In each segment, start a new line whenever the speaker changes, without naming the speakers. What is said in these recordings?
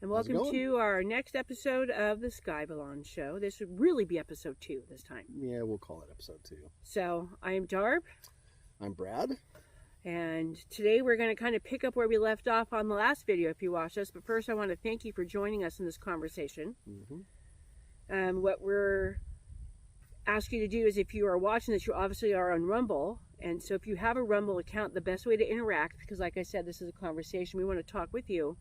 Welcome to our next episode of the Sky Balloon Show. This would really be episode 2 this time.
Yeah, we'll call it episode 2.
So, I am Darb.
I'm Brad.
And today we're going to kind of pick up where we left off on the last video if you watched us. But first, I want to thank you for joining us in this conversation. What we're asking you to do is, if you are watching this, you obviously are on Rumble. And so if you have a Rumble account, the best way to interact, because like I said, this is a conversation, we want to talk with you,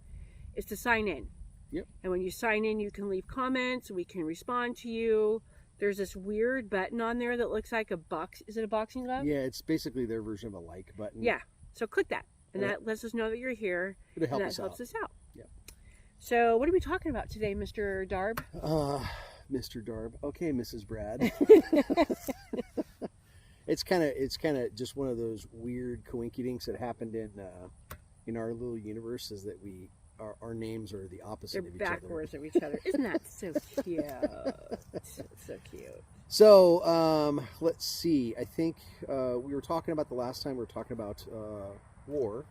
is to sign in.
Yep.
And when you sign in, you can leave comments. We can respond to you. There's this weird button on there that looks like a box. Is it a boxing glove?
Yeah, it's basically their version of a like button.
Yeah. So click that. And that lets us know that you're here.
It'll help
and
us
that helps us out.
Yeah.
So what are we talking about today, Mr. Darb?
Mr. Darb. Okay, Mrs. Brad. It's kind of just one of those weird coincidences that happened in our little universe, is that our names are the opposite of each other.
They're backwards of each other. Isn't that so cute? So cute.
So, let's see. I think we were talking about the last time, we were talking about war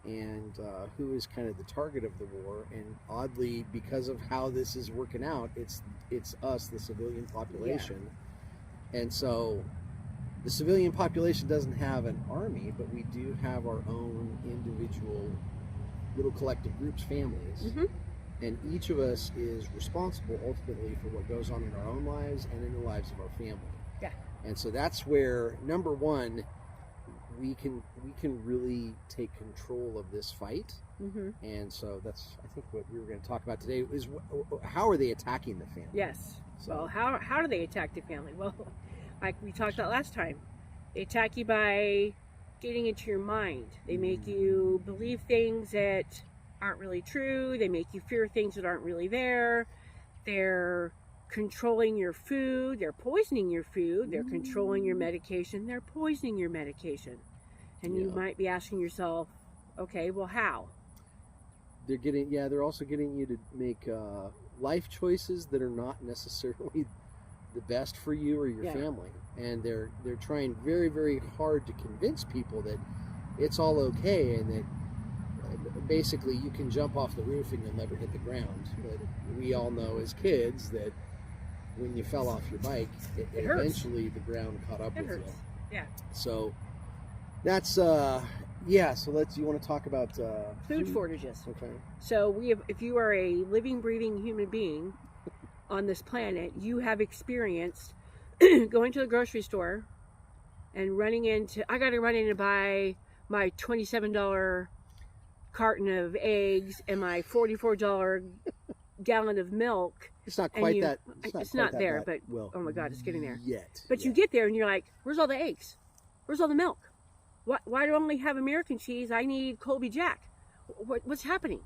and who is kind of the target of the war. And oddly, because of how this is working out, it's us, the civilian population. Yeah. And so the civilian population doesn't have an army, but we do have our own individual little collective groups, families, and each of us is responsible ultimately for what goes on in our own lives and in the lives of our family.
Yeah.
And so that's where, number one, we can really take control of this fight. And so that's, I think, what we were going to talk about today is how are they attacking the family?
Yes. So, well, how do they attack the family? Well, like we talked about last time, they attack you by getting into your mind. They make you believe things that aren't really true. They make you fear things that aren't really there. They're controlling your food. They're poisoning your food. They're controlling your medication. They're poisoning your medication. And you might be asking yourself, okay, well, how?
They're also getting you to make life choices that are not necessarily the best for you or your family. And they're trying very, very hard to convince people that it's all okay and that basically you can jump off the roof and you'll never hit the ground. But we all know as kids that when you fell off your bike, it eventually the ground caught up with you.
Yeah.
So that's so you want to talk about
food shortages.
Okay.
So if you are a living, breathing human being on this planet, you have experienced going to the grocery store and I got to run in and buy my $27 carton of eggs and my $44 gallon of milk.
It's not quite that.
It's not there, but
well,
oh my God, it's getting there.
But
you get there and you're like, where's all the eggs? Where's all the milk? Why do I only have American cheese? I need Colby Jack. What's happening?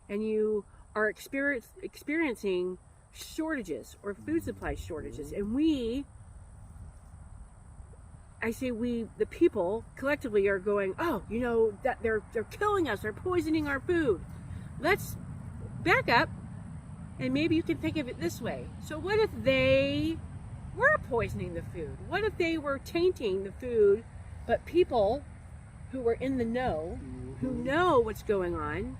And you are experiencing shortages or food supply shortages, and the people collectively are going, oh, that they're killing us, they're poisoning our food. Let's back up, and maybe you can think of it this way. So what if they were poisoning the food? What if they were tainting the food, but people who were in the know, who know what's going on,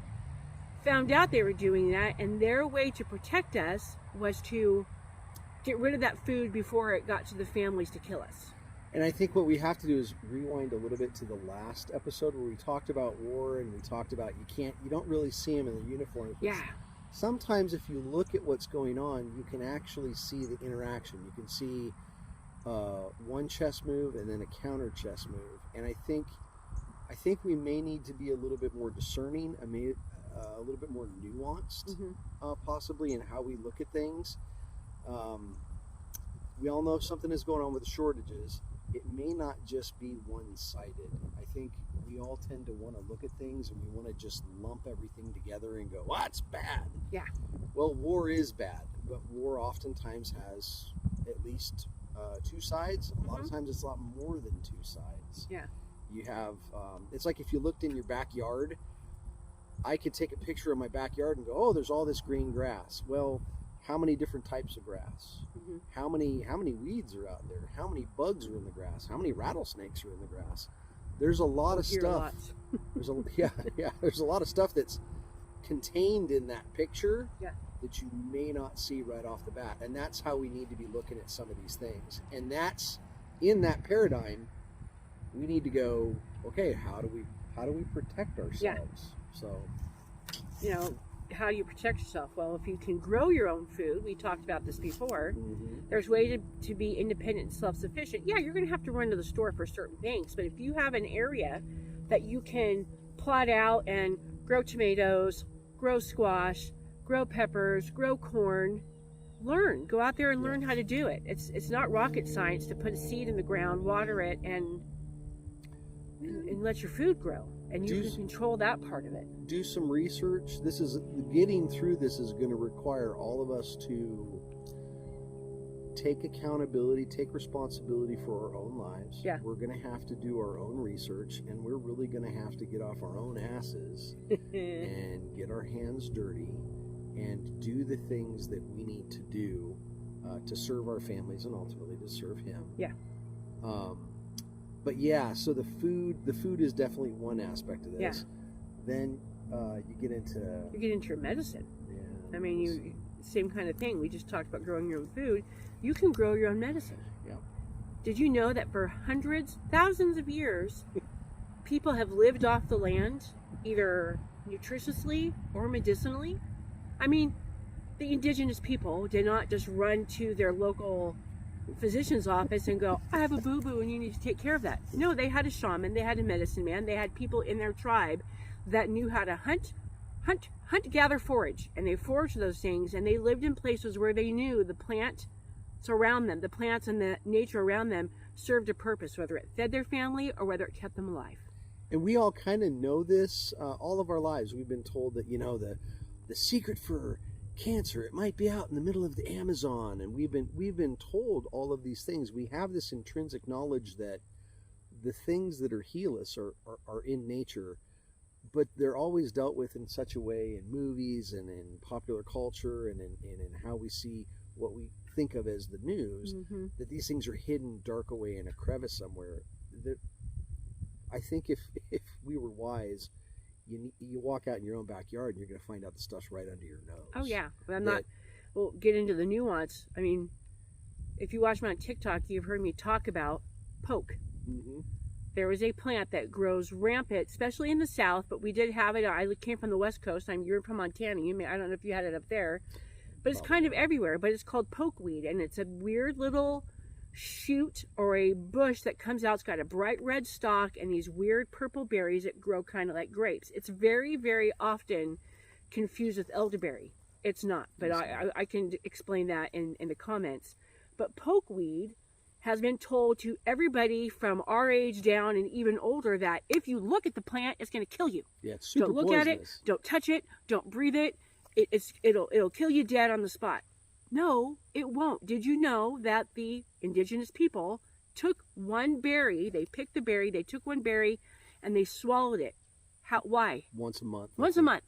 found out they were doing that, and their way to protect us was to get rid of that food before it got to the families to kill us.
And I think what we have to do is rewind a little bit to the last episode where we talked about war, and we talked about you don't really see them in the uniforms.
Yeah.
Sometimes if you look at what's going on, you can actually see the interaction. You can see one chess move and then a counter chess move. And I think we may need to be a little bit more discerning, a little bit more nuanced, possibly, in how we look at things. We all know something is going on with the shortages. It may not just be one-sided. I think we all tend to want to look at things and we want to just lump everything together and go, "Well, it's bad."
Yeah.
Well, war is bad, but war oftentimes has at least two sides. A lot of times it's a lot more than two sides.
Yeah.
You have, it's like if you looked in your backyard, I could take a picture of my backyard and go, "Oh, there's all this green grass." Well, how many different types of grass? How many weeds are out there? How many bugs are in the grass? How many rattlesnakes are in the grass? There's a lot of stuff. There's there's a lot of stuff that's contained in that picture that you may not see right off the bat. And that's how we need to be looking at some of these things. And that's in that paradigm, we need to go, okay, how do we protect ourselves?
Yeah.
So,
you know, how do you protect yourself? Well, if you can grow your own food, we talked about this before, there's ways to be independent and self-sufficient. Yeah, you're going to have to run to the store for certain things, but if you have an area that you can plot out and grow tomatoes, grow squash, grow peppers, grow corn, go out there and learn how to do it. It's not rocket science to put a seed in the ground, water it, and let your food grow. And you can control that part of it.
Do some research. Getting through this is going to require all of us to take accountability, take responsibility for our own lives.
Yeah.
We're going to have to do our own research, and we're really going to have to get off our own asses and get our hands dirty and do the things that we need to do to serve our families and ultimately to serve Him.
Yeah.
But yeah, so the food is definitely one aspect of this.
Yeah.
Then you get into
your medicine.
Yeah.
I mean, same kind of thing. We just talked about growing your own food. You can grow your own medicine.
Yeah.
Did you know that for hundreds, thousands of years, people have lived off the land, either nutritiously or medicinally? I mean, the indigenous people did not just run to their local physician's office and go, "I have a boo-boo and you need to take care of that." No, they had a shaman, they had a medicine man, they had people in their tribe that knew how to hunt, gather, forage, and they foraged those things, and they lived in places where they knew the plants around them, the plants and the nature around them served a purpose, whether it fed their family or whether it kept them alive.
And we all kind of know this all of our lives. We've been told that, you know, the secret for cancer, it might be out in the middle of the Amazon, and we've been told all of these things. We have this intrinsic knowledge that the things that heal us are in nature, but they're always dealt with in such a way in movies and in popular culture and in how we see what we think of as the news, that these things are hidden dark away in a crevice somewhere. I think if we were wise, you walk out in your own backyard and you're going to find out the stuff's right under your nose.
Oh yeah, we'll get into the nuance. I mean, if you watch me on TikTok, you've heard me talk about poke. There is a plant that grows rampant, especially in the South, but we did have it. I came from the West Coast. You're from Montana. I don't know if you had it up there, but it's kind of everywhere. But it's called pokeweed, and it's a weird little shoot or a bush that comes out. It's got a bright red stalk and these weird purple berries that grow kind of like grapes. It's very, very often confused with elderberry. It's not, but I can explain that in the comments. But pokeweed has been told to everybody from our age down and even older that if you look at the plant, it's going to kill you.
Yeah, it's super
Don't look
poisonous.
at it. Don't touch it. Don't breathe it. It'll kill you dead on the spot. No, it won't. Did you know that the indigenous people took one berry, they picked the berry, they took one berry, and they swallowed it? Why?
Once a month.
Once a month.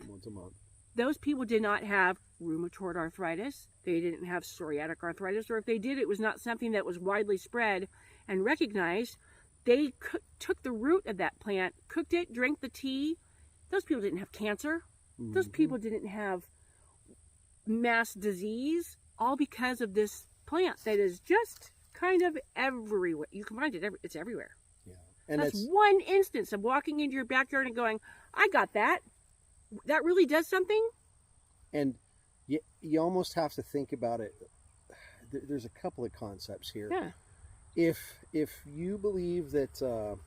Those people did not have rheumatoid arthritis. They didn't have psoriatic arthritis, or if they did, it was not something that was widely spread and recognized. They took the root of that plant, cooked it, drank the tea. Those people didn't have cancer.
Mm-hmm.
Those people didn't have mass disease, all because of this plant that is just kind of everywhere. You can find it, it's everywhere.
Yeah. And
that's one instance of walking into your backyard and going, I got that. That really does something.
And you almost have to think about it. There's a couple of concepts here.
Yeah.
If you believe that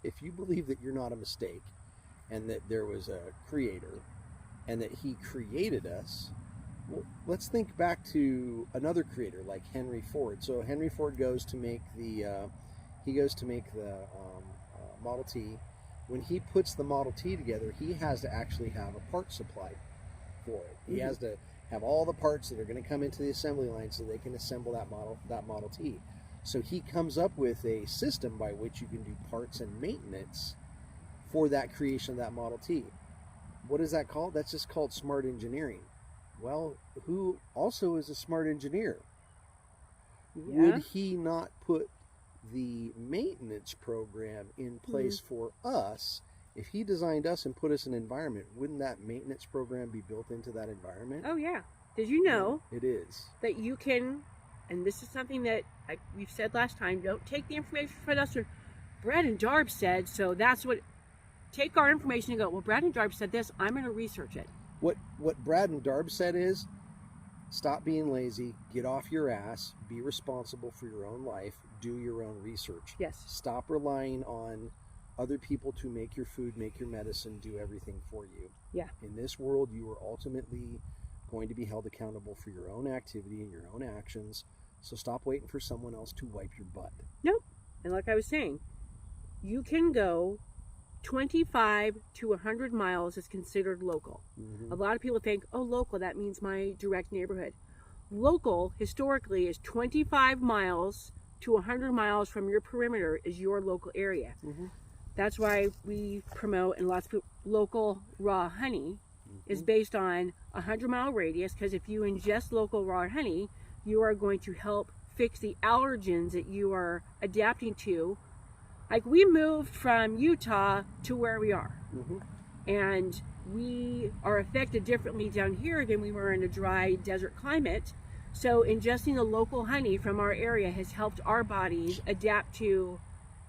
if you believe that you're not a mistake, and that there was a creator, and that he created us, well, let's think back to another creator like Henry Ford. So Henry Ford goes to make the Model T, when he puts the Model T together, he has to actually have a part supply for it. He has to have all the parts that are going to come into the assembly line so they can assemble that Model T. So he comes up with a system by which you can do parts and maintenance for that creation of that Model T. What is that called? That's just called smart engineering. Well, who also is a smart engineer?
Yeah.
Would he not put the maintenance program in place for us? If he designed us and put us in an environment, wouldn't that maintenance program be built into that environment?
Oh, yeah. Did you know
It is.
that you can, and this is something that we've said last time, don't take the information from us or Brad and Darb said, so that's what, take our information and go, well, Brad and Darb said this, I'm going to research it.
What Brad and Darb said is, stop being lazy, get off your ass, be responsible for your own life, do your own research.
Yes.
Stop relying on other people to make your food, make your medicine, do everything for you.
Yeah.
In this world, you are ultimately going to be held accountable for your own activity and your own actions. So stop waiting for someone else to wipe your butt.
Nope. And like I was saying, you can go 25 to 100 miles is considered local. A lot of people think, oh, local, that means my direct neighborhood. Local, historically, is 25 miles to 100 miles from your perimeter is your local area. That's why we promote, and lots of people, local raw honey is based on a 100-mile radius, because if you ingest local raw honey, you are going to help fix the allergens that you are adapting to. Like, we moved from Utah to where we are, and we are affected differently down here than we were in a dry desert climate. So ingesting the local honey from our area has helped our bodies adapt to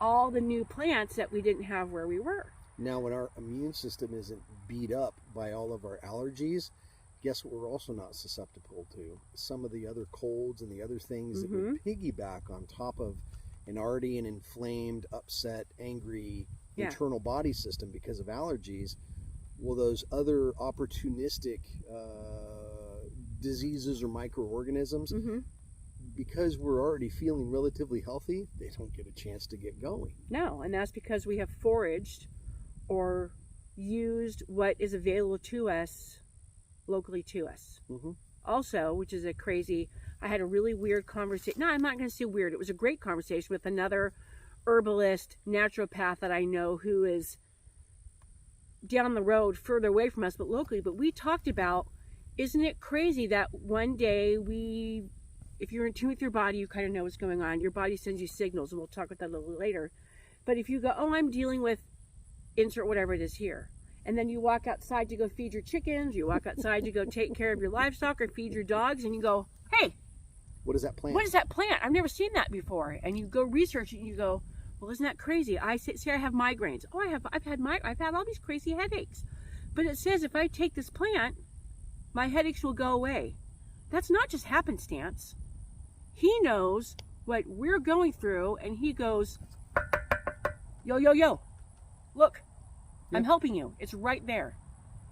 all the new plants that we didn't have where we were.
Now, when our immune system isn't beat up by all of our allergies, guess what we're also not susceptible to? Some of the other colds and the other things that would piggyback on top of an already an inflamed, upset, angry internal body system because of allergies. Well, those other opportunistic diseases or microorganisms, because we're already feeling relatively healthy, they don't get a chance to get going.
No, and that's because we have foraged or used what is available to us locally to us. Also, which is I had a really weird conversation. No, I'm not going to say weird. It was a great conversation with another herbalist, naturopath that I know who is down the road further away from us, but locally. But we talked about, isn't it crazy that one day if you're in tune with your body, you kind of know what's going on. Your body sends you signals, and we'll talk about that a little later. But if you go, oh, I'm dealing with insert whatever it is here, and then you walk outside to go feed your chickens, you walk outside to go take care of your livestock or feed your dogs, and you go, hey,
what is that plant?
What is that plant? I've never seen that before. And you go research it, and you go, well, isn't that crazy? I say I have migraines. Oh, I've had all these crazy headaches. But it says if I take this plant, my headaches will go away. That's not just happenstance. He knows what we're going through, and he goes, yo, yo, yo, look, I'm helping you. It's right there.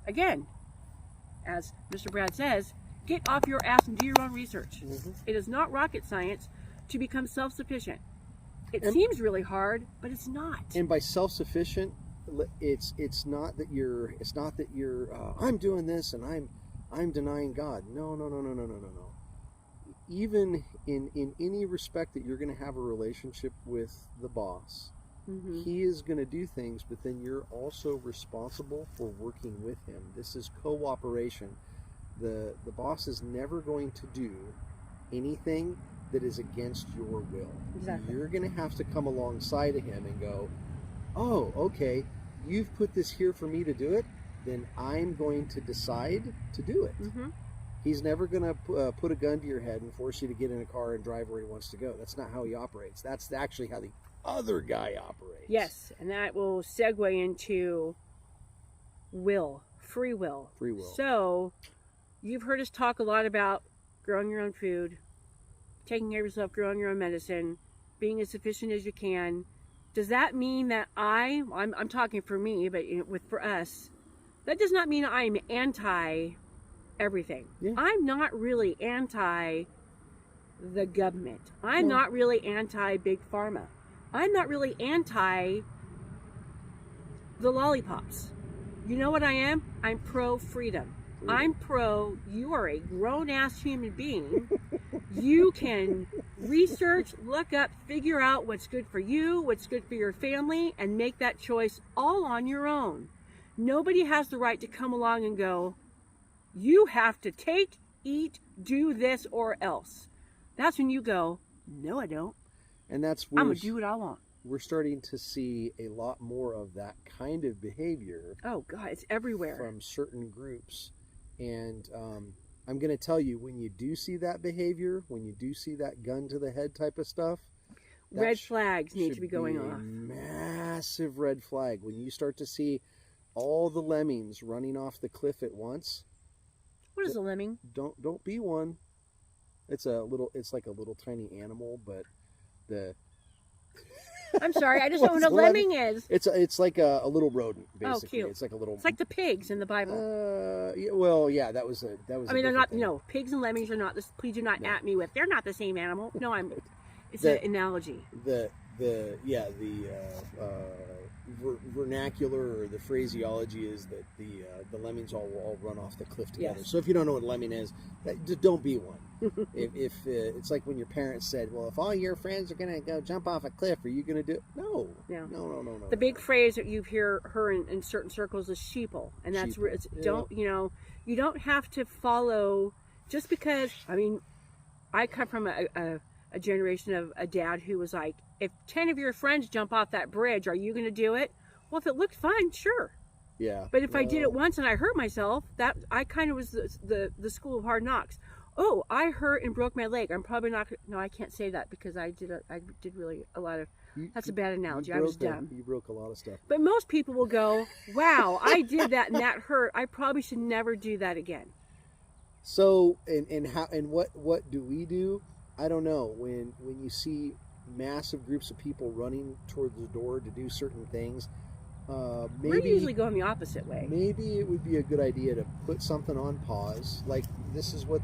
Again, as Mr. Brad says, get off your ass and do your own research. It is not rocket science to become self-sufficient. It seems really hard, but it's not. And
by self-sufficient, it's not that you're I'm doing this and I'm denying God. No. Even in any respect that you're going to have a relationship with the boss, he is going to do things, but then you're also responsible for working with him. This is cooperation. The boss is never going to do anything that is against your will.
Exactly.
You're going to have to come alongside of him and go, oh, okay, you've put this here for me to do it, then I'm going to decide to do it. He's never going to put a gun to your head and force you to get in a car and drive where he wants to go. That's not how he operates. That's actually how the other guy operates.
Yes, and that will segue into will, free will.
Free will.
So, you've heard us talk a lot about growing your own food, taking care of yourself, growing your own medicine, being as sufficient as you can. Does that mean that I'm talking for me, but for us, that does not mean I'm anti everything. Yeah. I'm not really anti the government. I'm not really anti big pharma. I'm not really anti the lollipops. You know what I am? I'm pro freedom. I'm pro, you are a grown-ass human being. You can research, look up, figure out what's good for you, what's good for your family, and make that choice all on your own. Nobody has the right to come along and go, you have to take, eat, do this or else. That's when you go, no, I don't.
And that's
I'm going to do what I want.
We're starting to see a lot more of that kind of behavior.
Oh, God, it's everywhere.
From certain groups. And I'm going to tell you, when you do see that behavior, when you do see that gun to the head type of stuff,
red flags need to be going off.
Massive red flag. When you start to see all the lemmings running off the cliff at once.
What is a lemming?
Don't be one. It's like a little tiny animal, but
I'm sorry, I just don't know what a lemming is.
It's like a little rodent, basically.
Oh, cute.
It's like a little.
It's like the pigs in the Bible.
Yeah, that was.
I mean, they're not. Thing. No, pigs and lemmings are not this. Please do not at me with. They're not the same animal. No, it's an analogy.
The vernacular or the phraseology is that the lemmings all run off the cliff together.
Yes.
So if you don't know what a lemming is, just don't be one. if it's like when your parents said, "Well, if all your friends are gonna go jump off a cliff, are you gonna do it?" No.
Yeah.
No.
The big phrase that you hear her in certain circles is sheeple, and that's where it's you don't have to follow just because. I mean, I come from a generation of a dad who was like, if 10 of your friends jump off that bridge, are you going to do it? Well, if it looked fun, sure.
Yeah.
But if I did it once and I hurt myself, that I kind of was the school of hard knocks. Oh, I hurt and broke my leg. I'm probably not. No, I can't say that because I did really a lot of. That's a bad analogy. I was dumb.
You broke a lot of stuff.
But most people will go, wow, I did that and that hurt. I probably should never do that again.
So, and what do we do? I don't know. When you see massive groups of people running towards the door to do certain things, maybe
we usually go in the opposite way.
Maybe it would be a good idea to put something on pause. Like this is what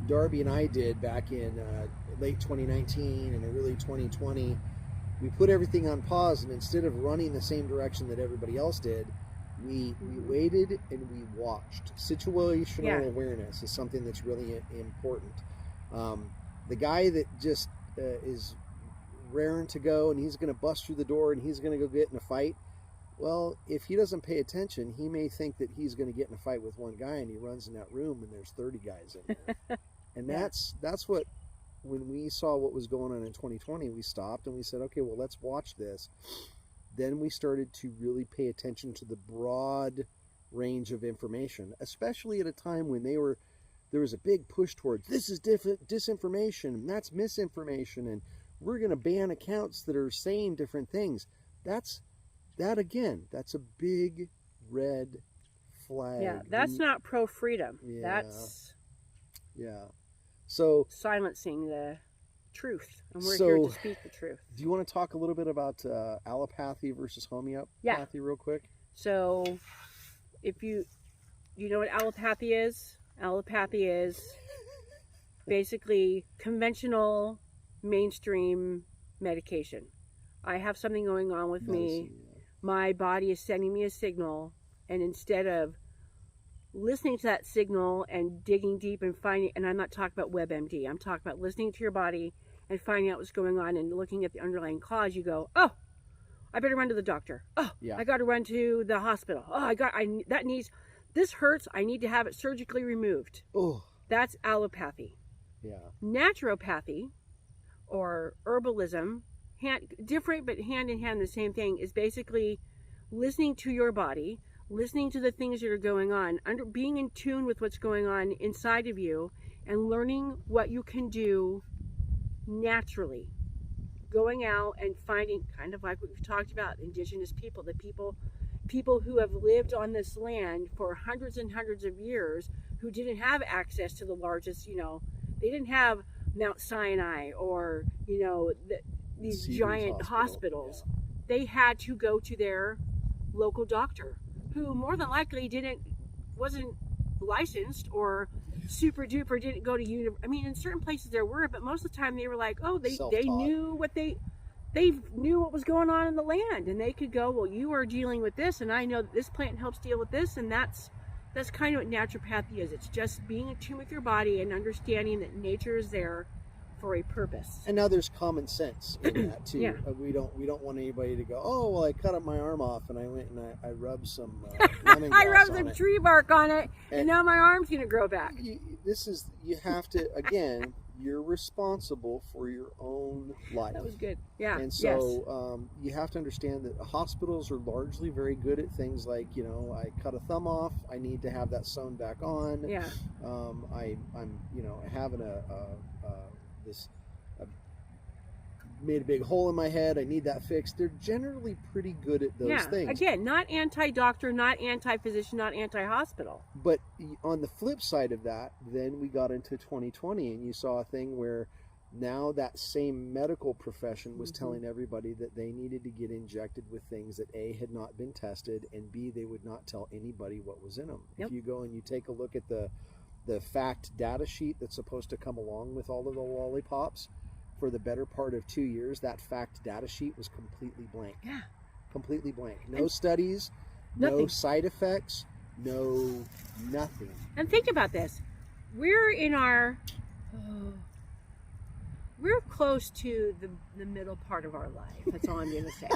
Darby and I did back in late 2019 and early 2020. We put everything on pause, and instead of running the same direction that everybody else did, we waited and we watched. Situational awareness is something that's really important. The guy that just is raring to go and he's going to bust through the door and he's going to go get in a fight, well, if he doesn't pay attention, he may think that he's going to get in a fight with one guy, and he runs in that room and there's 30 guys in there. And that's what, when we saw what was going on in 2020, we stopped and we said, okay, well, let's watch this. Then we started to really pay attention to the broad range of information, especially at a time when there was a big push towards this is disinformation and that's misinformation, and we're going to ban accounts that are saying different things. That's a big red flag.
Yeah, that's not pro-freedom.
Yeah.
That's
so
silencing the truth, and we're here to speak the truth.
Do you want to talk a little bit about allopathy versus homeopathy real quick?
So if you know what allopathy is basically conventional mainstream medication. I have something going on with me. My body is sending me a signal, and instead of listening to that signal and digging deep and finding, and I'm not talking about WebMD, I'm talking about listening to your body and finding out what's going on and looking at the underlying cause, you go, oh, I better run to the doctor. Oh, I got to run to the hospital. Oh, this hurts. I need to have it surgically removed.
Oh,
that's allopathy.
Yeah.
Naturopathy or herbalism, different but hand in hand the same thing, is basically listening to your body, listening to the things that are going on, being in tune with what's going on inside of you, and learning what you can do naturally. Going out and finding, kind of like what we've talked about, indigenous people, the people who have lived on this land for hundreds and hundreds of years, who didn't have access to the largest, they didn't have Mount Sinai or, these giant hospitals.
Yeah.
They had to go to their local doctor, who more than likely wasn't licensed or super duper didn't go to in certain places there were, but most of the time they were like, oh, they knew what they they knew what was going on in the land, and they could go, well, you are dealing with this, and I know that this plant helps deal with this, and that's kind of what naturopathy is. It's just being in tune with your body and understanding that nature is there for a purpose.
And now there's common sense in that too.
Yeah.
We don't want anybody to go, oh, well, I cut up my arm off and I went and I rubbed some lemongrass
I rubbed some
on it.
tree bark on it, and
And-
now my arm's going to grow back.
You have to, again, you're responsible for your own life.
That was good. Yeah.
And so you have to understand that hospitals are largely very good at things like, I cut a thumb off, I need to have that sewn back on.
Yeah.
I'm having I've made a big hole in my head, I need that fixed. They're generally pretty good at those things.
Again, not anti-doctor, not anti-physician, not anti-hospital.
But on the flip side of that, then we got into 2020 and you saw a thing where now that same medical profession was telling everybody that they needed to get injected with things that A, had not been tested, and B, they would not tell anybody what was in them.
Yep.
If you go and you take a look at the fact data sheet that's supposed to come along with all of the lollipops, for the better part of 2 years, that fact data sheet was completely blank.
Yeah.
Completely blank. No studies,
Nothing.
no side effects, no nothing.
And think about this. We're in our... we're close to the middle part of our life. That's all I'm going to say.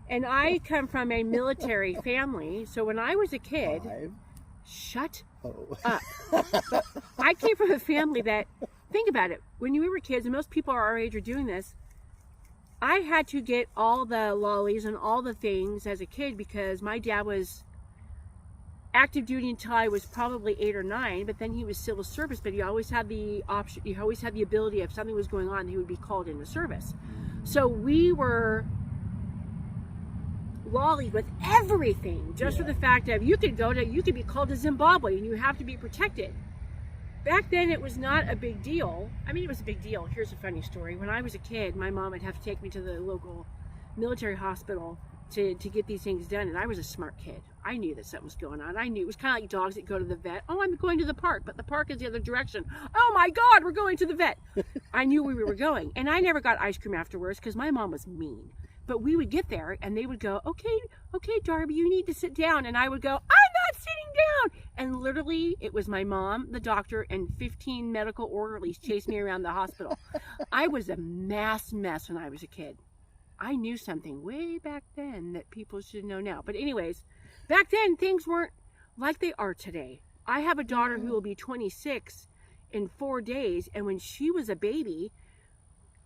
And I come from a military family, so when I was a kid...
5.
Shut
Oh.
up. I came from a family that, think about it, when we were kids, and most people our age are doing this, I had to get all the lollies and all the things as a kid because my dad was active duty until I was probably 8 or 9, but then he was civil service, but he always had the option, he always had the ability, if something was going on, he would be called into service. So we were lollied with everything, just for the fact of you could be called to Zimbabwe and you have to be protected. Back then it was not a big deal. I mean, it was a big deal. Here's a funny story. When I was a kid, my mom would have to take me to the local military hospital to get these things done, and I was a smart kid. I knew that something was going on. I knew it was kind of like dogs that go to the vet. Oh, I'm going to the park, but the park is the other direction. Oh my God, we're going to the vet. I knew where we were going, and I never got ice cream afterwards because my mom was mean. But we would get there and they would go, okay, Darby, you need to sit down. And I would go, I'm not sitting down. And literally it was my mom, the doctor, and 15 medical orderlies chased me around the hospital. I was a mess when I was a kid. I knew something way back then that people should know now. But anyways, back then things weren't like they are today. I have a daughter who will be 26 in 4 days. And when she was a baby,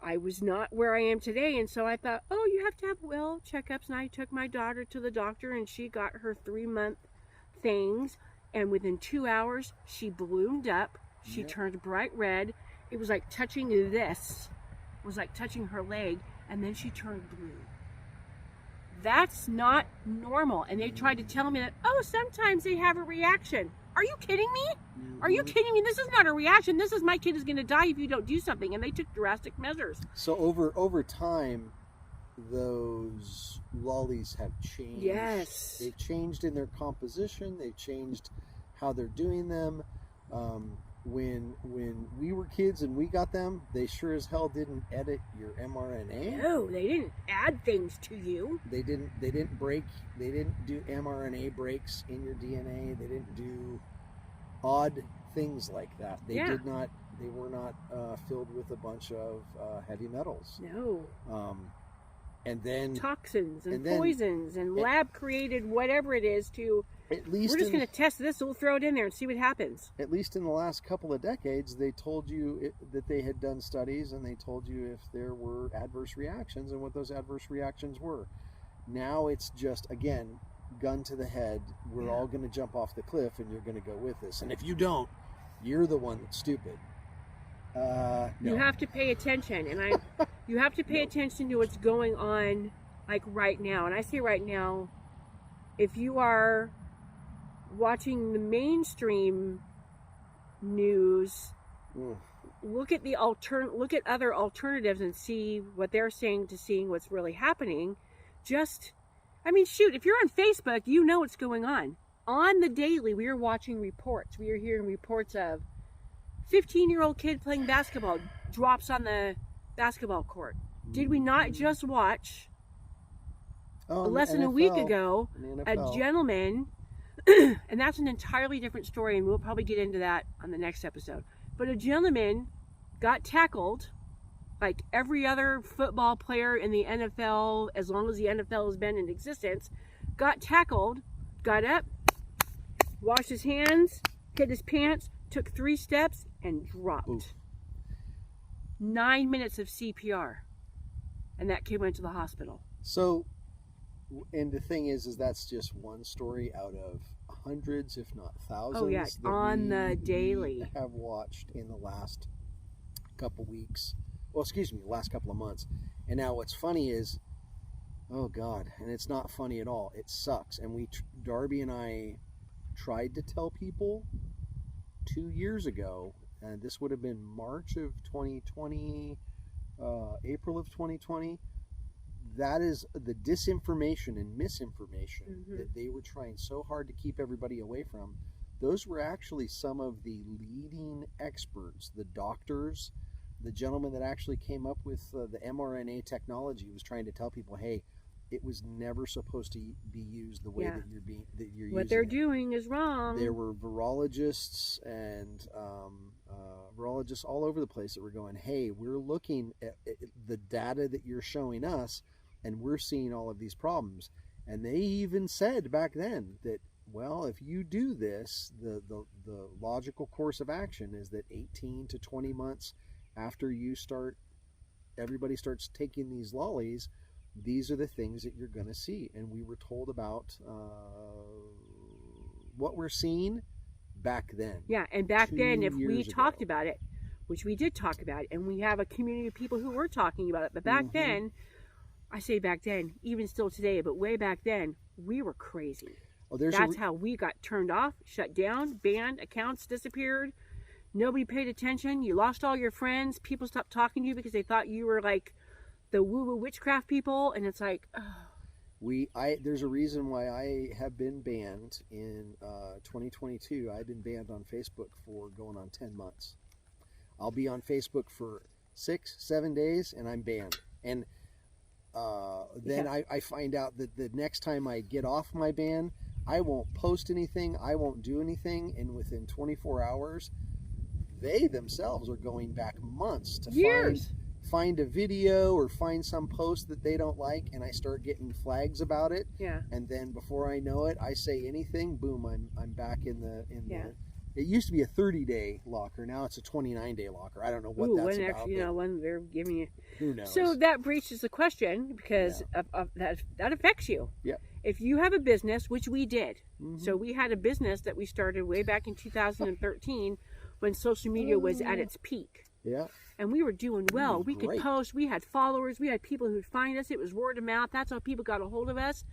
I was not where I am today, and so I thought, oh, you have to have well checkups, and I took my daughter to the doctor, and she got her 3-month things, and within 2 hours, she bloomed up, she turned bright red, it was like touching this, it was like touching her leg, and then she turned blue. That's not normal, and they tried to tell me that, oh, sometimes they have a reaction. Are you kidding me? Are you kidding me? This is not a reaction. This is my kid is going to die if you don't do something. And they took drastic measures.
So over time, those lollies have changed.
Yes.
They've changed in their composition. They've changed how they're doing them. When we were kids and we got them, they sure as hell didn't edit your mRNA.
No, they didn't add things to you.
They didn't do mRNA breaks in your DNA. They didn't do odd things like that. They were not filled with a bunch of heavy metals.
No.
And then
toxins and poisons and lab created whatever it is to.
At least
we're just going to test this. So we'll throw it in there and see what happens.
At least in the last couple of decades, they told you that they had done studies, and they told you if there were adverse reactions and what those adverse reactions were. Now it's just, again, gun to the head. We're all going to jump off the cliff, and you're going to go with us. And if you don't, you're the one that's stupid. No.
You have to pay attention, and you have to pay attention to what's going on, like right now. And I say right now, if you are watching the mainstream news, look at other alternatives and see what they're saying to seeing what's really happening. Shoot, if you're on Facebook, you know what's going on. On the daily, we are watching reports. We are hearing reports of 15-year-old kid playing basketball drops on the basketball court. Did we not just watch less than a
NFL,
week ago
in the
a
NFL.
gentleman, and that's an entirely different story, and we'll probably get into that on the next episode. But a gentleman got tackled like every other football player in the NFL, as long as the NFL has been in existence, got tackled, got up, washed his hands, hit his pants, took 3 steps, and dropped.
Oof.
9 minutes of CPR. And that kid went to the hospital.
So, and the thing is that's just one story out of hundreds, if not thousands.
Oh, yeah,
that
on the daily.
we have watched in the last couple weeks. Well, excuse me, the last couple of months. And now what's funny is, oh God, and it's not funny at all. It sucks. And Darby and I tried to tell people 2 years ago, and this would have been March of 2020, April of 2020. That is the disinformation and misinformation that they were trying so hard to keep everybody away from. Those were actually some of the leading experts, the doctors, the gentleman that actually came up with the mRNA technology was trying to tell people, hey, it was never supposed to be used the way that you're using
what they're
it.
doing is wrong.
There were virologists and virologists all over the place that were going, hey, we're looking at the data that you're showing us, and we're seeing all of these problems. And they even said back then that, well, if you do this, the logical course of action is that 18 to 20 months after everybody starts taking these lollies, these are the things that you're going to see. And we were told about what we're seeing back then.
Yeah, and back then, if
2
we
years
talked
ago.
about it, which we did talk about it, and we have a community of people who were talking about it, but back then, I say back then, even still today, but way back then, we were crazy.
Oh,
That's how we got turned off, shut down, banned, accounts disappeared. Nobody paid attention. You lost all your friends. People stopped talking to you because they thought you were like the woo-woo witchcraft people, and it's like, oh.
There's a reason why I have been banned in 2022. I've been banned on Facebook for going on 10 months. I'll be on Facebook for 6-7 days and I'm banned. And then I find out that the next time I get off my ban, I won't post anything, I won't do anything, and within 24 hours, they themselves are going back months to find a video or find some post that they don't like, and I start getting flags about it.
Yeah.
And then before I know it, I say anything, boom, I'm back in the it used to be a 30-day locker, now it's a 29-day locker. I don't know what that's about.
Actually, when they're giving you.
Who knows?
So that breaches the question because of that affects you.
Yeah.
If you have a business, which we did, so we had a business that we started way back in 2013 when social media was at its peak.
Yeah.
And we were doing well. We could
great.
post. We had followers. We had people who'd find us. It was word of mouth. That's how people got a hold of us.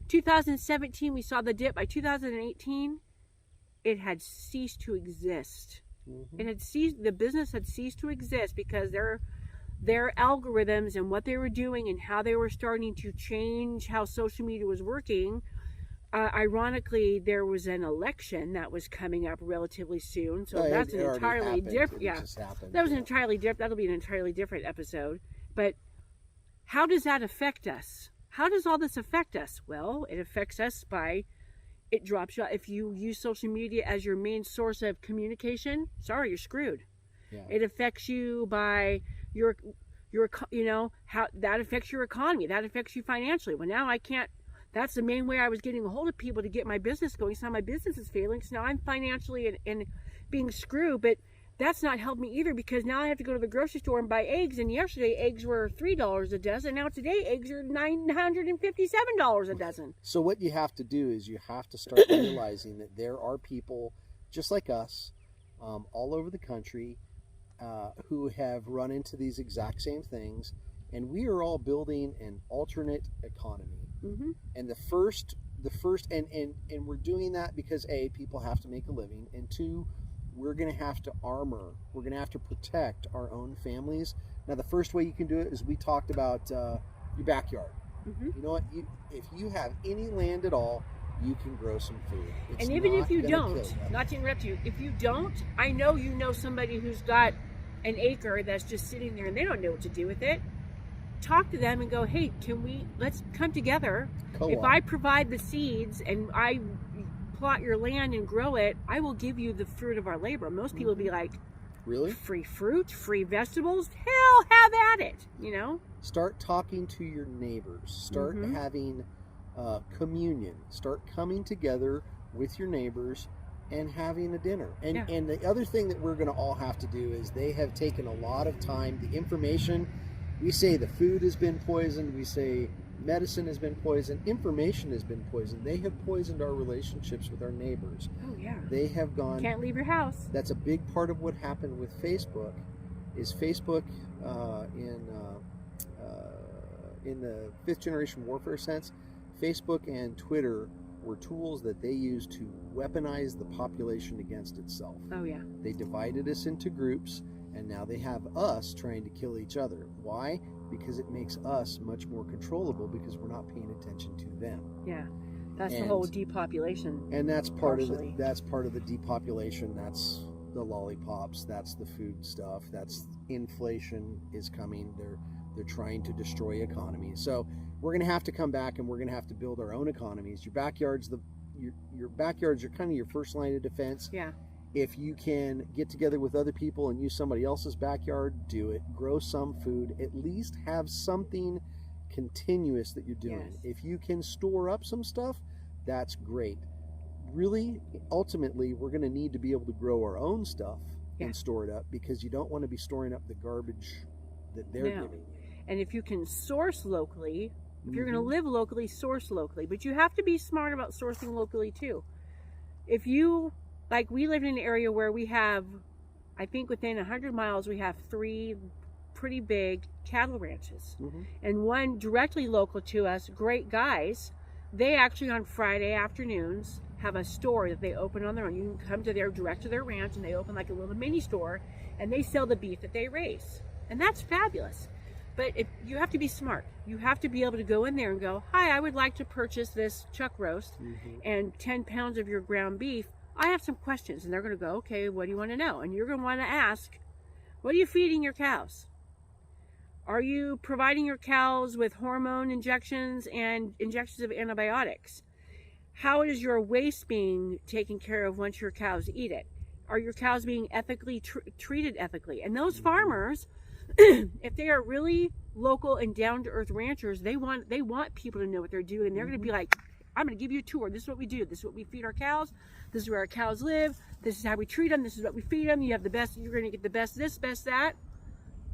2017, we saw the dip. By 2018, it had ceased to exist. It had ceased. The business had ceased to exist because their algorithms and what they were doing and how they were starting to change how social media was working. Ironically, there was an election that was coming up relatively soon, so that's an entirely different. Yeah, that was an entirely different. That'll be an entirely different episode. But how does that affect us? How does all this affect us? Well, it affects us by it drops you. If you use social media as your main source of communication, sorry, you're screwed. Yeah. It affects you by your how that affects your economy. That affects you financially. Well, now I can't. That's the main way I was getting a hold of people to get my business going. So now my business is failing. So now I'm financially and being screwed. But that's not helped me either because now I have to go to the grocery store and buy eggs. And yesterday eggs were $3 a dozen. Now today eggs are $957 a dozen.
So what you have to do is you have to start realizing that there are people just like us all over the country who have run into these exact same things. And we are all building an alternate economy. And the first, and we're doing that because A, people have to make a living, and 2, we're going to have to armor. We're going to have to protect our own families. Now, the first way you can do it is we talked about your backyard. You know what? If you have any land at all, you can grow some food.
And even if you don't, not to interrupt you, if you don't, I know you know somebody who's got an acre that's just sitting there and they don't know what to do with it. talk to them and go, hey, let's come together.
Co-op.
If I provide the seeds and I plot your land and grow it, I will give you the fruit of our labor. Most people will be like,
Really?
free fruit, free vegetables? Hell, have at it, you know?
Start talking to your neighbors. Start having communion. Start coming together with your neighbors and having a dinner. And the other thing that we're going to all have to do is they have taken a lot of time. The information, we say the food has been poisoned. We say medicine has been poisoned. Information has been poisoned. They have poisoned our relationships with our neighbors.
Oh, yeah.
They have gone...
Can't leave your house.
That's a big part of what happened with Facebook, is Facebook in the fifth generation warfare sense, Facebook and Twitter were tools that they used to weaponize the population against itself.
Oh, yeah.
They divided us into groups, and now they have us trying to kill each other. Why? Because it makes us much more controllable because we're not paying attention to them.
Yeah. That's the whole depopulation.
And that's part of the depopulation. That's the lollipops, that's the food stuff, that's inflation is coming. They're trying to destroy economies. So we're going to have to come back and we're going to have to build our own economies. Your backyards are kind of your first line of defense.
Yeah.
If you can get together with other people and use somebody else's backyard, do it. Grow some food. At least have something continuous that you're doing.
Yes.
If you can store up some stuff, that's great. Really, ultimately, we're going to need to be able to grow our own stuff and store it up, because you don't want to be storing up the garbage that they're giving you.
And if you can source locally, if you're going to live locally, source locally. But you have to be smart about sourcing locally too. If you, like, we live in an area where we have, I think within 100 miles, we have 3 pretty big cattle ranches. And one directly local to us, great guys, they actually on Friday afternoons have a store that they open on their own. You can come to direct to their ranch, and they open like a little mini store, and they sell the beef that they raise. And that's fabulous. But you have to be smart. You have to be able to go in there and go, hi, I would like to purchase this chuck roast and 10 pounds of your ground beef. I have some questions. And they're going to go, okay, what do you want to know? And you're going to want to ask, what are you feeding your cows? Are you providing your cows with hormone injections and injections of antibiotics? How is your waste being taken care of once your cows eat it? Are your cows being ethically treated ethically? And those farmers, if they are really local and down-to-earth ranchers, they want people to know what they're doing. And they're going to be like, I'm going to give you a tour. This is what we do. This is what we feed our cows. This is where our cows live. This is how we treat them. This is what we feed them. You have the best. You're going to get the best this, best that.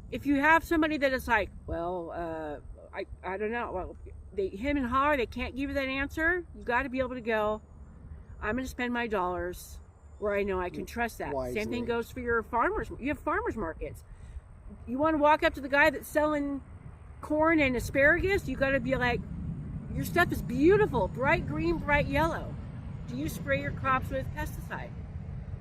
If you have somebody that is like, well, I don't know. Well, they hem and haw, they can't give you that answer. You got to be able to go, I'm going to spend my dollars where I know I can trust that.
Wisely.
Same thing goes for your farmers. You have farmers markets. You want to walk up to the guy that's selling corn and asparagus, you got to be like, your stuff is beautiful, bright green, bright yellow. Do you spray your crops with pesticide?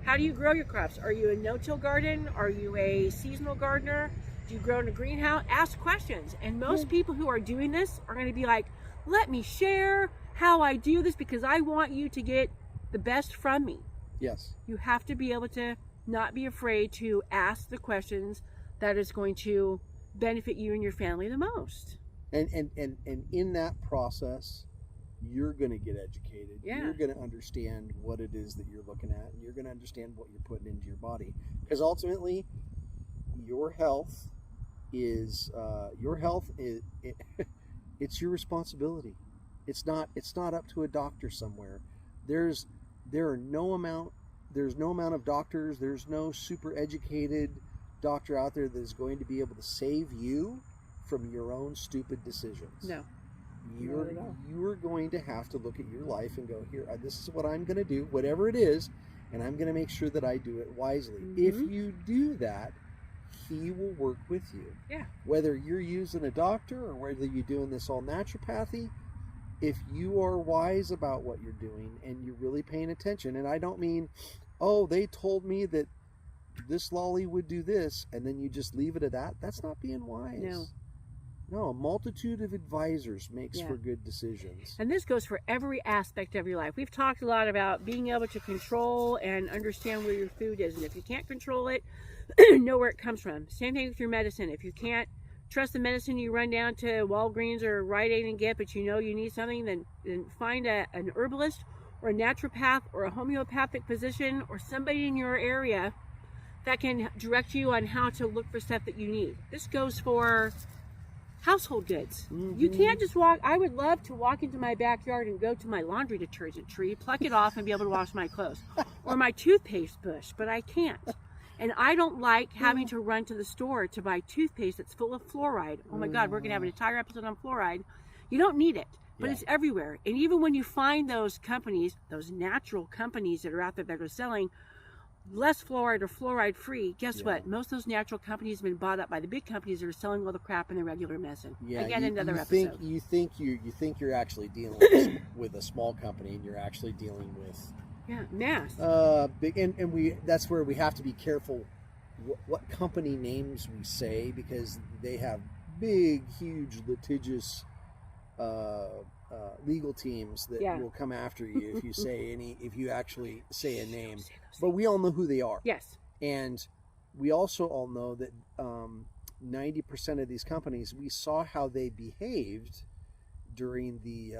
How do you grow your crops? Are you a no-till garden? Are you a seasonal gardener? Do you grow in a greenhouse? Ask questions. And most people who are doing this are going to be like, let me share how I do this because I want you to get the best from me.
Yes.
You have to be able to not be afraid to ask the questions that is going to benefit you and your family the most.
And in that process, you're going to get educated.
Yeah.
You're going to understand what it is that you're looking at, and you're going to understand what you're putting into your body. Because ultimately, your health is it's your responsibility. It's not up to a doctor somewhere. There's no amount of doctors. There's no super educated doctor out there that is going to be able to save you from your own stupid decisions.
No.
You're going to have to look at your life and go, here, this is what I'm going to do, whatever it is, and I'm going to make sure that I do it wisely. If you do that, he will work with you.
Yeah.
Whether you're using a doctor or whether you're doing this all naturopathy, if you are wise about what you're doing and you're really paying attention, and I don't mean, oh, they told me that this lolly would do this, and then you just leave it at that. That's not being wise. No, a multitude of advisors makes for good decisions.
And this goes for every aspect of your life. We've talked a lot about being able to control and understand where your food is. And if you can't control it, know where it comes from. Same thing with your medicine. If you can't trust the medicine you run down to Walgreens or Rite Aid and get, but you know you need something, then find an herbalist or a naturopath or a homeopathic physician or somebody in your area that can direct you on how to look for stuff that you need. This goes for household goods. You can't just walk. I would love to walk into my backyard and go to my laundry detergent tree, pluck it off, and be able to wash my clothes, or my toothpaste bush, but I can't. And I don't like having to run to the store to buy toothpaste that's full of fluoride. Oh my God, we're going to have an entire episode on fluoride. You don't need it, but it's everywhere. And even when you find those companies, those natural companies that are out there that are selling less fluoride or fluoride free, guess what? Most of those natural companies have been bought up by the big companies that are selling all the crap in the regular medicine.
Yeah,
Again, another
think,
episode.
You think you're actually dealing with a small company, and you're actually dealing with
mass.
Big, and we that's where we have to be careful what company names we say, because they have big, huge, litigious legal teams that will come after you if you if you actually say a name. But we all know who they are.
Yes.
And we also all know that 90% of these companies, we saw how they behaved during the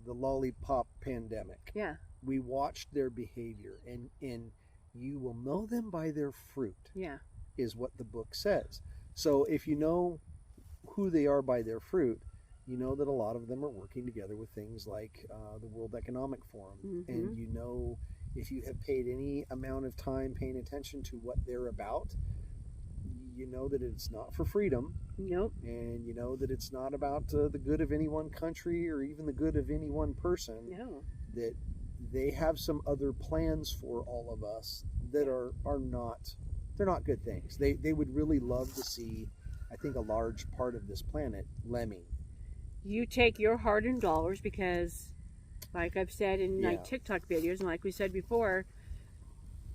lollipop pandemic.
Yeah.
We watched their behavior, and you will know them by their fruit.
Yeah.
Is what the book says. So if you know who they are by their fruit, you know that a lot of them are working together with things like the World Economic Forum. And you know, if you have paid any amount of time paying attention to what they're about, you know that it's not for freedom.
Nope.
And you know that it's not about the good of any one country or even the good of any one person.
No.
That they have some other plans for all of us that are not, they're not good things. They would really love to see, I think, a large part of this planet lemming.
You take your hard-earned dollars because, like I've said in my TikTok videos, and like we said before,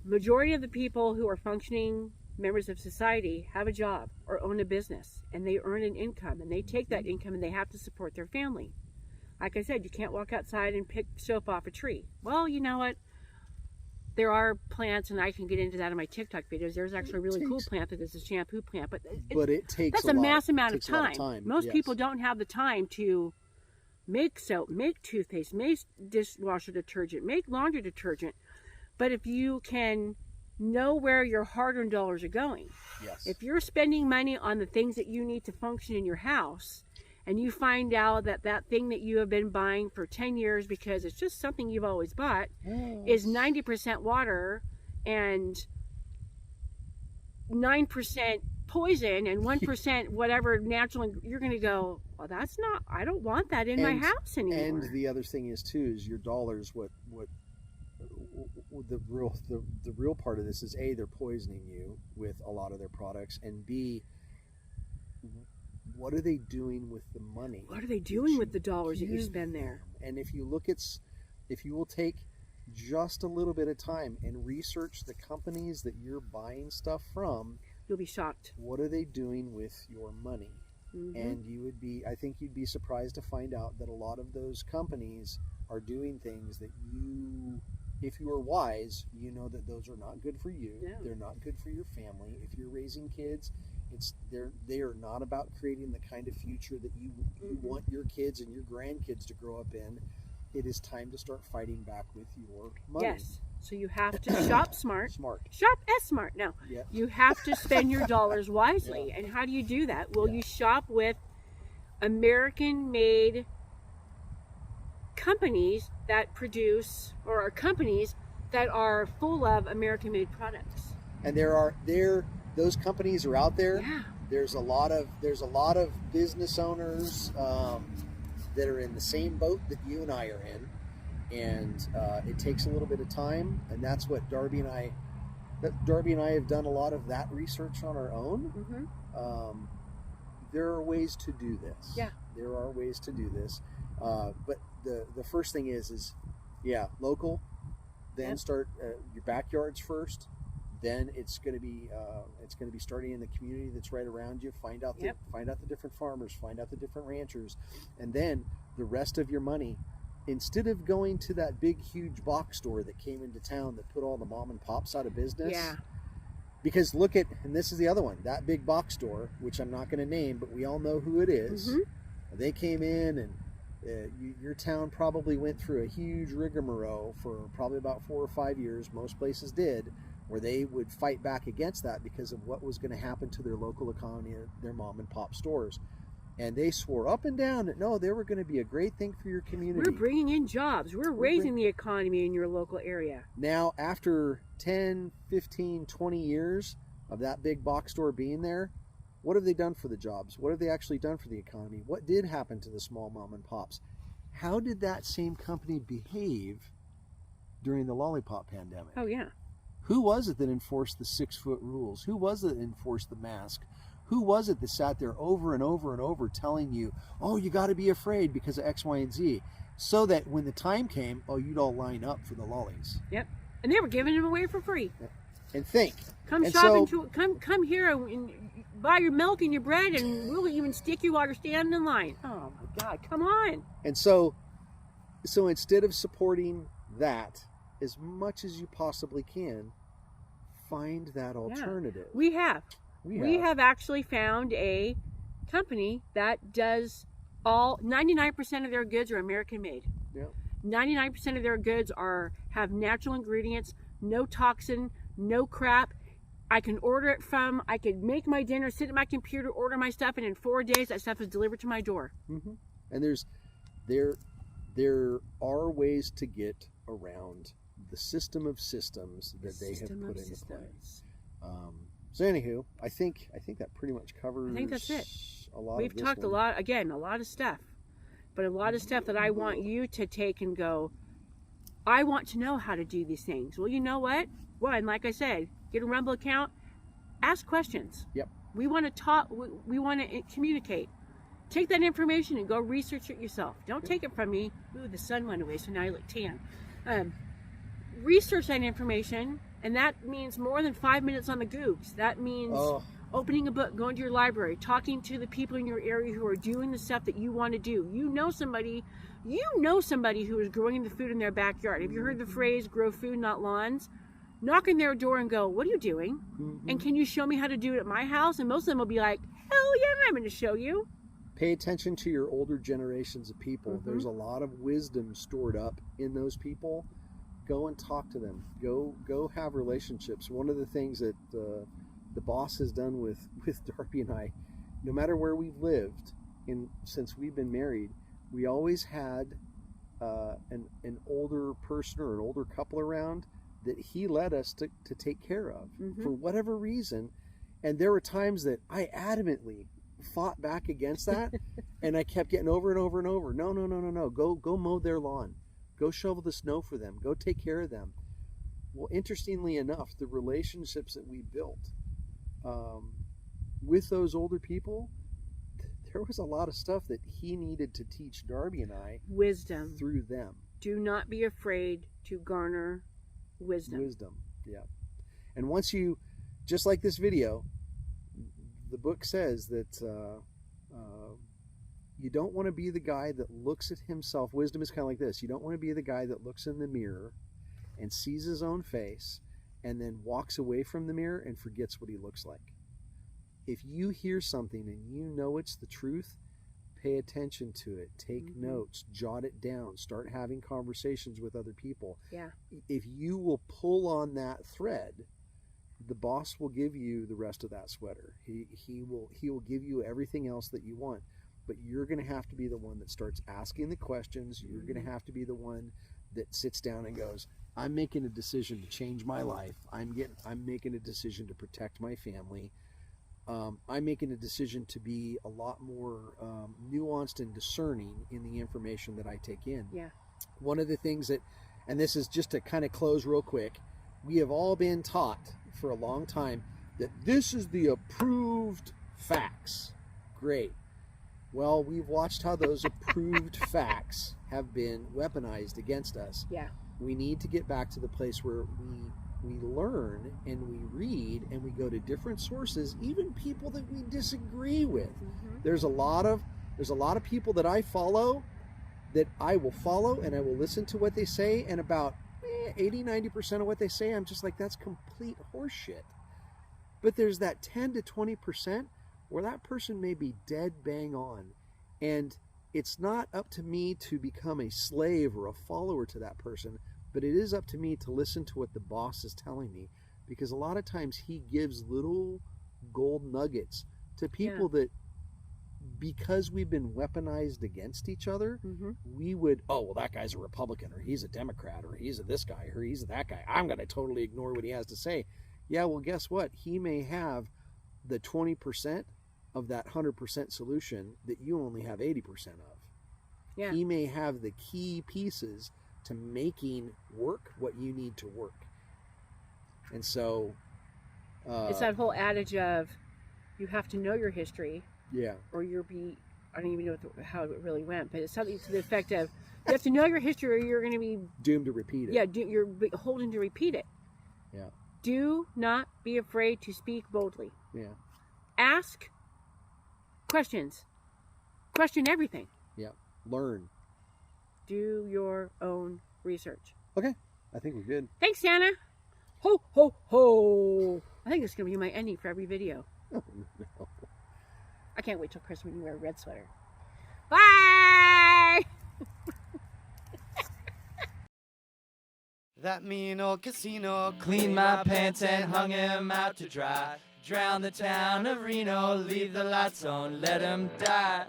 majority of the people who are functioning members of society have a job or own a business, and they earn an income, and they take that income and they have to support their family. Like I said, you can't walk outside and pick soap off a tree. Well, you know what? There are plants, and I can get into that in my TikTok videos. There's actually a really cool plant that is a shampoo plant, but
it takes
that's a mass amount of time. Most
yes.
people don't have the time to make soap, make toothpaste, make dishwasher detergent, make laundry detergent. But if you can know where your hard-earned dollars are going, if you're spending money on the things that you need to function in your house, and you find out that that thing that you have been buying for 10 years because it's just something you've always bought is 90% water and 9% poison and 1% whatever natural, you're going to go, well, that's not, I don't want that in my house anymore.
And the other thing is too, is your dollars, what the real part of this is, A, they're poisoning you with a lot of their products, and B, what are they doing with the money?
What are they doing with the dollars that you spend there?
And if you look at, if you will take just a little bit of time and research the companies that you're buying stuff from,
you'll be shocked.
What are they doing with your money? And you would be, I think you'd be surprised to find out that a lot of those companies are doing things that you, if you are wise, you know that those are not good for you.
Yeah.
They're not good for your family. If you're raising kids, they are not about creating the kind of future that you want your kids and your grandkids to grow up in. It is time to start fighting back with your money.
Yes. So you have to shop smart.
Smart.
Shop smart. No.
Yeah.
You have to spend your dollars wisely. And how do you do that? Well, you shop with American-made companies that produce, or are companies that are full of American-made products.
And those companies are out there.
Yeah.
There's a lot of business owners that are in the same boat that you and I are in, and it takes a little bit of time, and that's what Darby and I have done a lot of that research on our own. There are ways to do this.
Yeah.
There are ways to do this, but the first thing is local. Then start your backyards first. Then it's going to be starting in the community that's right around you. Find out the different farmers, find out the different ranchers, and then the rest of your money, instead of going to that big huge box store that came into town that put all the mom and pops out of business, Because look at, and this is the other one, that big box store, which I'm not going to name, but we all know who it is. They came in, and your town probably went through a huge rigmarole for probably about 4 or 5 years. Most places did, where they would fight back against that because of what was going to happen to their local economy, their mom and pop stores. And they swore up and down that no, they were going to be a great thing for your community.
We're bringing in jobs. We're raising the economy in your local area.
Now, after 10, 15, 20 years of that big box store being there, what have they done for the jobs? What have they actually done for the economy? What did happen to the small mom and pops? How did that same company behave during the lollipop pandemic?
Oh, yeah.
Who was it that enforced the 6-foot rules? Who was it that enforced the mask? Who was it that sat there over and over and over telling you, oh, you got to be afraid because of X, Y, and Z, so that when the time came, oh, you'd all line up for the lollies.
Yep. And they were giving them away for free.
And think.
Come
and
shopping, come here and buy your milk and your bread, and we'll even stick you while you're standing in line. Oh, my God, come on.
And so instead of supporting that as much as you possibly can, find that alternative.
Yeah. We have actually found a company that does 99% of their goods are American made.
Yep.
99% of their goods have natural ingredients, no toxin, no crap. I can I could make my dinner, sit at my computer, order my stuff, and in 4 days that stuff is delivered to my door.
And there are ways to get around the system of systems that they have put into place. So anywho, I think that pretty much covers.
I think that's it.
We've
talked a lot of stuff, but a lot of stuff that I want you to take and go, I want to know how to do these things. Well, you know what? One, like I said, get a Rumble account, ask questions.
Yep.
We want to talk. We want to communicate. Take that information and go research it yourself. Don't take it from me. Ooh, the sun went away, so now I look tan. Research that information. And that means more than 5 minutes on the Googs. That means opening a book, going to your library, talking to the people in your area who are doing the stuff that you want to do. You know somebody who is growing the food in their backyard. Have you heard the phrase, grow food, not lawns? Knock on their door and go, what are you doing? And can you show me how to do it at my house? And most of them will be like, hell yeah, I'm going to show you.
Pay attention to your older generations of people. There's a lot of wisdom stored up in those people. Go and talk to them. Go have relationships. One of the things that the boss has done with Darby and I, no matter where we've lived, since we've been married, we always had an older person or an older couple around that he led us to take care of for whatever reason. And there were times that I adamantly fought back against that, and I kept getting over and over and over. No. Go mow their lawn. Go shovel the snow for them. Go take care of them. Well, interestingly enough, the relationships that we built with those older people, there was a lot of stuff that he needed to teach Darby and I.
Wisdom.
Through them.
Do not be afraid to garner wisdom.
Wisdom, yeah. And once you, just like this video, the book says that you don't want to be the guy that looks at himself. Wisdom is kind of like this. You don't want to be the guy that looks in the mirror and sees his own face and then walks away from the mirror and forgets what he looks like. If you hear something and you know it's the truth, pay attention to it. Take notes. Jot it down. Start having conversations with other people.
Yeah.
If you will pull on that thread, the boss will give you the rest of that sweater. He will give you everything else that you want. But you're going to have to be the one that starts asking the questions. You're going to have to be the one that sits down and goes, I'm making a decision to change my life. I'm making a decision to protect my family. I'm making a decision to be a lot more nuanced and discerning in the information that I take in.
Yeah.
One of the things that, and this is just to kind of close real quick, we have all been taught for a long time that this is the approved facts. Great. Well, we've watched how those approved facts have been weaponized against us.
Yeah.
We need to get back to the place where we learn and we read and we go to different sources, even people that we disagree with. There's a lot of people that I follow that I will follow and I will listen to what they say, and about 80-90% of what they say I'm just like, that's complete horseshit. But there's that 10 to 20% where that person may be dead bang on. And it's not up to me to become a slave or a follower to that person, but it is up to me to listen to what the boss is telling me. Because a lot of times he gives little gold nuggets to people that, because we've been weaponized against each other, we would, oh, well, that guy's a Republican, or he's a Democrat, or he's a this guy, or he's that guy. I'm going to totally ignore what he has to say. Yeah, well, guess what? He may have the 20% of that 100% solution that you only have 80% of.
Yeah.
He may have the key pieces to making work what you need to work. And so...
it's that whole adage of you have to know your history.
Yeah.
Or I don't even know how it really went, but it's something to the effect of you have to know your history or you're going to be...
doomed to repeat it.
Yeah, you're beholden to repeat it.
Yeah.
Do not be afraid to speak boldly.
Yeah.
Ask questions. Question everything.
Yeah. Learn.
Do your own research.
Okay. I think we're good.
Thanks, Santa. Ho, ho, ho. I think this is going to be my ending for every video.
Oh, no.
I can't wait till Christmas when you wear a red sweater. Bye!
That mean old casino cleaned my pants and hung him out to dry. Drown the town of Reno, leave the lights on, let him die.